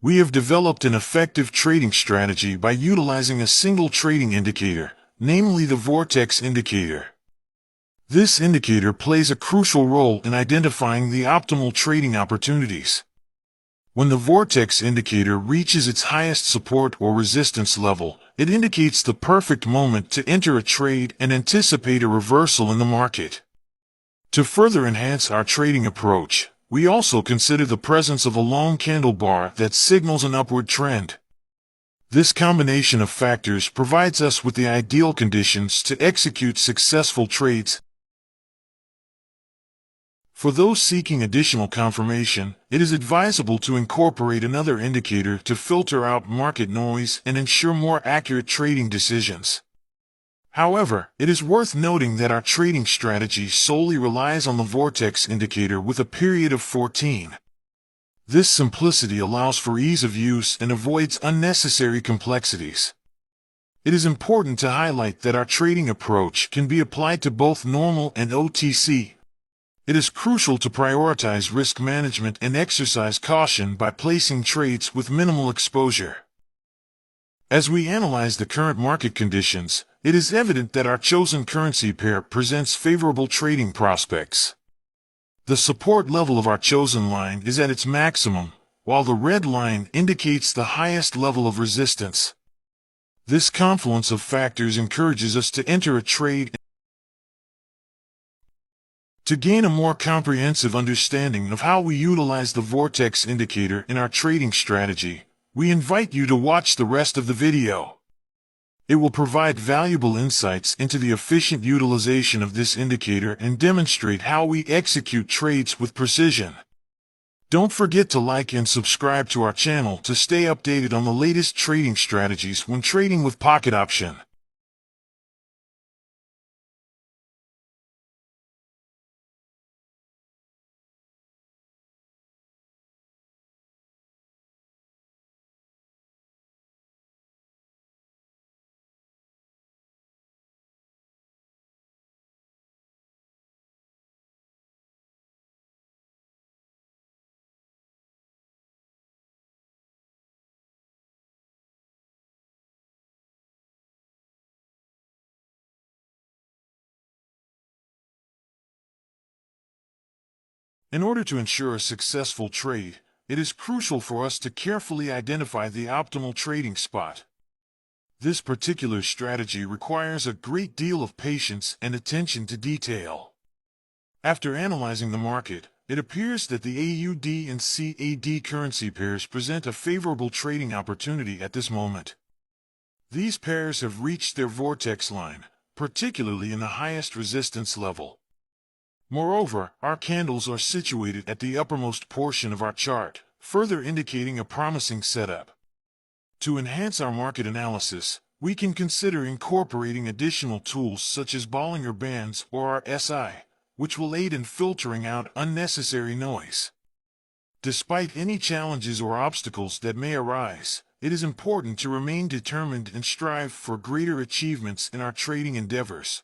We have developed an effective trading strategy by utilizing a single trading indicator, namely the Vortex indicator. This indicator plays a crucial role in identifying the optimal trading opportunities. When the Vortex indicator reaches its highest support or resistance level, it indicates the perfect moment to enter a trade and anticipate a reversal in the market. To further enhance our trading approach, we also consider the presence of a long candle bar that signals an upward trend. This combination of factors provides us with the ideal conditions to execute successful trades. For those seeking additional confirmation, it is advisable to incorporate another indicator to filter out market noise and ensure more accurate trading decisions. However, it is worth noting that our trading strategy solely relies on the Vortex indicator with a period of 14. This simplicity allows for ease of use and avoids unnecessary complexities. It is important to highlight that our trading approach can be applied to both normal and OTC. It is crucial to prioritize risk management and exercise caution by placing trades with minimal exposure. As we analyze the current market conditions, it is evident that our chosen currency pair presents favorable trading prospects. The support level of our chosen line is at its maximum, while the red line indicates the highest level of resistance. This confluence of factors encourages us to enter a trade. To gain a more comprehensive understanding of how we utilize the Vortex indicator in our trading strategy, we invite you to watch the rest of the video. It will provide valuable insights into the efficient utilization of this indicator and demonstrate how we execute trades with precision. Don't forget to like and subscribe to our channel to stay updated on the latest trading strategies when trading with Pocket Option. In order to ensure a successful trade, it is crucial for us to carefully identify the optimal trading spot. This particular strategy requires a great deal of patience and attention to detail. After analyzing the market, it appears that the AUD and CAD currency pairs present a favorable trading opportunity at this moment. These pairs have reached their Vortex line, particularly in the highest resistance level. Moreover, our candles are situated at the uppermost portion of our chart, further indicating a promising setup. To enhance our market analysis, we can consider incorporating additional tools such as Bollinger Bands or our SI, which will aid in filtering out unnecessary noise. Despite any challenges or obstacles that may arise, it is important to remain determined and strive for greater achievements in our trading endeavors.